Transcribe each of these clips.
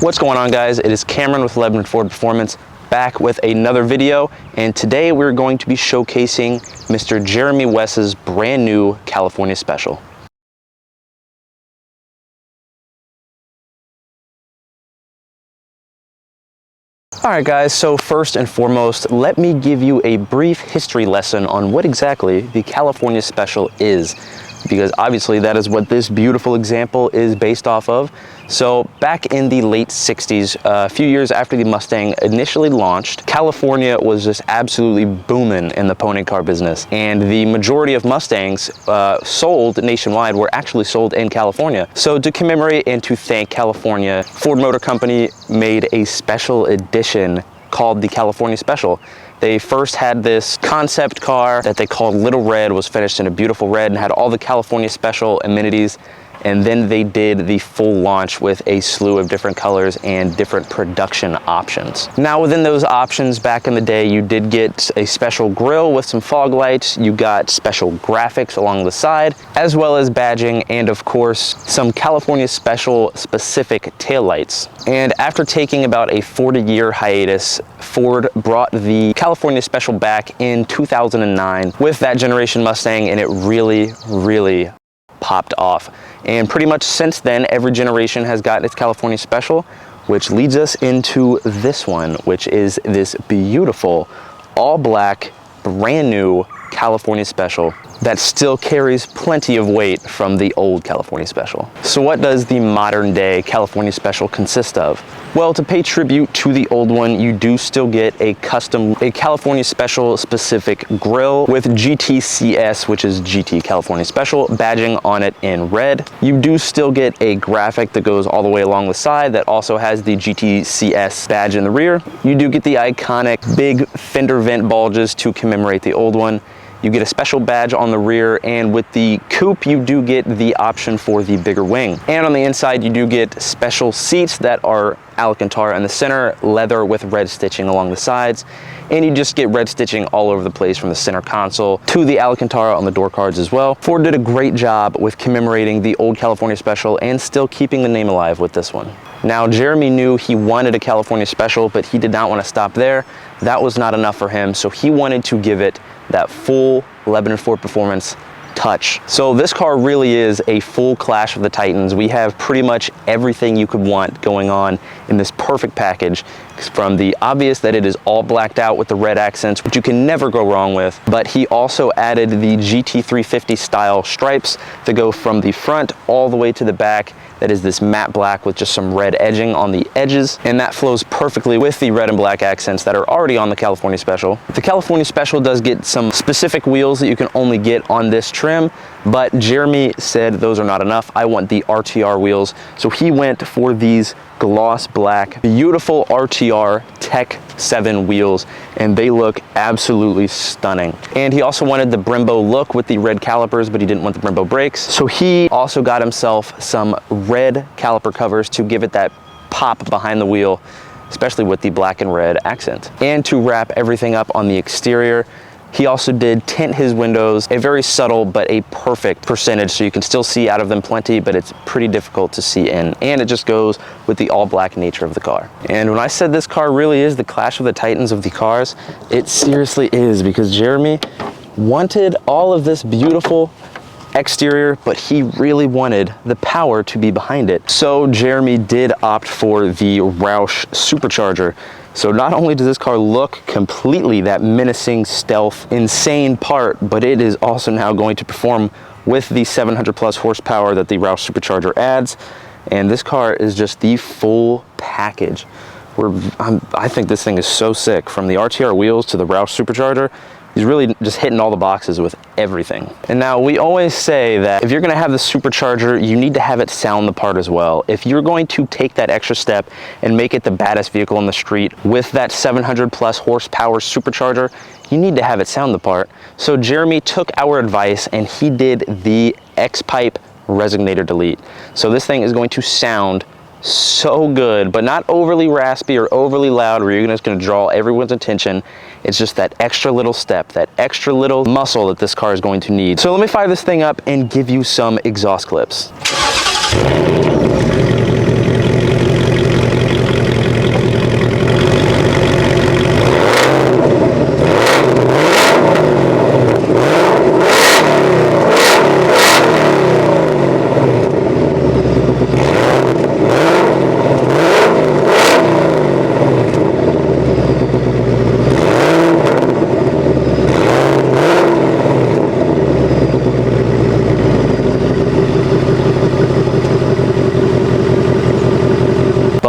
What's going on, guys? It is Cameron with Lebanon Ford Performance, back with another video, and today we're going to be showcasing Mr. Jeremy Wes's brand new California Special. Alright guys, so first and foremost, let me give you a brief history lesson on what exactly the California Special is, because obviously that is what this beautiful example is based off of. So back in the late 60s, a few years after the Mustang initially launched, California was just absolutely booming in the pony car business, and the majority of Mustangs sold nationwide were actually sold in California. So to commemorate and to thank California, Ford Motor Company made a special edition called the California Special. They first had this concept car that they called Little Red, was finished in a beautiful red and had all the California Special amenities. And then they did the full launch with a slew of different colors and different production options. Now within those options back in the day, you did get a special grille with some fog lights, you got special graphics along the side, as well as badging, and of course, some California Special specific taillights. And after taking about a 40-year hiatus, Ford brought the California Special back in 2009 with that generation Mustang, and it really popped off. And pretty much since then, every generation has got its California Special, which leads us into this one, which is this beautiful all black brand new California Special that still carries plenty of weight from the old California Special. So what does the modern day California Special consist of? Well, to pay tribute to the old one, you do still get a California Special specific grille with GTCS, which is GT California Special, badging on it in red. You do still get a graphic that goes all the way along the side that also has the GTCS badge in the rear. You do get the iconic big fender vent bulges to commemorate the old one. You get a special badge on the rear, and with the coupe, you do get the option for the bigger wing. And on the inside, you do get special seats that are Alcantara in the center, leather with red stitching along the sides, and you just get red stitching all over the place from the center console to the Alcantara on the door cards as well. Ford did a great job with commemorating the old California Special and still keeping the name alive with this one. Now, Jeremy knew he wanted a California Special, but he did not want to stop there. That was not enough for him, so he wanted to give it that full Lebanon Ford Performance touch. So this car really is a full Clash of the Titans. We have pretty much everything you could want going on in this perfect package, from the obvious that it is all blacked out with the red accents, which you can never go wrong with, but he also added the GT350 style stripes that go from the front all the way to the back. That is this matte black with just some red edging on the edges, and that flows perfectly with the red and black accents that are already on the California Special. The California Special does get some specific wheels that you can only get on this trim, but Jeremy said those are not enough. I want the RTR wheels, so he went for these gloss black, beautiful RTR Tech 7 wheels, and they look absolutely stunning. And he also wanted the Brembo look with the red calipers, but he didn't want the Brembo brakes. So he also got himself some red caliper covers to give it that pop behind the wheel, especially with the black and red accent. And to wrap everything up on the exterior, he also did tint his windows, a very subtle but a perfect percentage, so you can still see out of them plenty, but it's pretty difficult to see in. And it just goes with the all black nature of the car. And when I said this car really is the Clash of the Titans of the cars, it seriously is, because Jeremy wanted all of this beautiful exterior, but he really wanted the power to be behind it. So Jeremy did opt for the Roush supercharger. So not only does this car look completely that menacing, stealth, insane part, but it is also now going to perform with the 700 plus horsepower that the Roush supercharger adds. And this car is just the full package. I think this thing is so sick, from the RTR wheels to the Roush supercharger. He's really just hitting all the boxes with everything. And now we always say that if you're gonna have the supercharger, you need to have it sound the part as well. If you're going to take that extra step and make it the baddest vehicle on the street with that 700 plus horsepower supercharger, you need to have it sound the part. So Jeremy took our advice and he did the X-Pipe Resonator Delete. So this thing is going to sound so good, but not overly raspy or overly loud where you're just going to draw everyone's attention. It's just that extra little step, that extra little muscle that this car is going to need. So let me fire this thing up and give you some exhaust clips.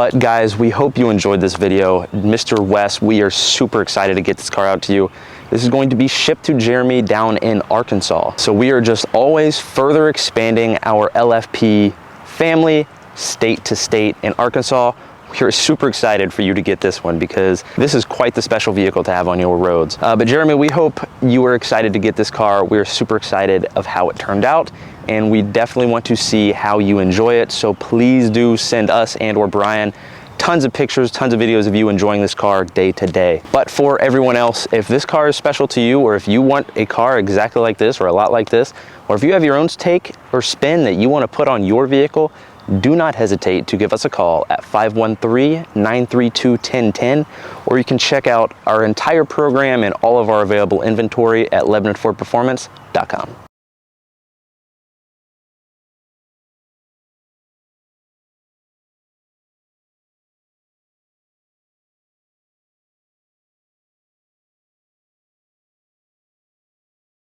But guys, we hope you enjoyed this video. Mr. Wes, we are super excited to get this car out to you. This is going to be shipped to Jeremy down in Arkansas. So we are just always further expanding our LFP family, state to state in Arkansas. We're super excited for you to get this one because this is quite the special vehicle to have on your roads. But Jeremy, we hope you are excited to get this car. We're super excited of how it turned out, and we definitely want to see how you enjoy it. So please do send us and or Brian tons of pictures, tons of videos of you enjoying this car day to day. But for everyone else, if this car is special to you, or if you want a car exactly like this or a lot like this, or if you have your own take or spin that you want to put on your vehicle, do not hesitate to give us a call at 513-932-1010, or you can check out our entire program and all of our available inventory at LebanonFordPerformance.com.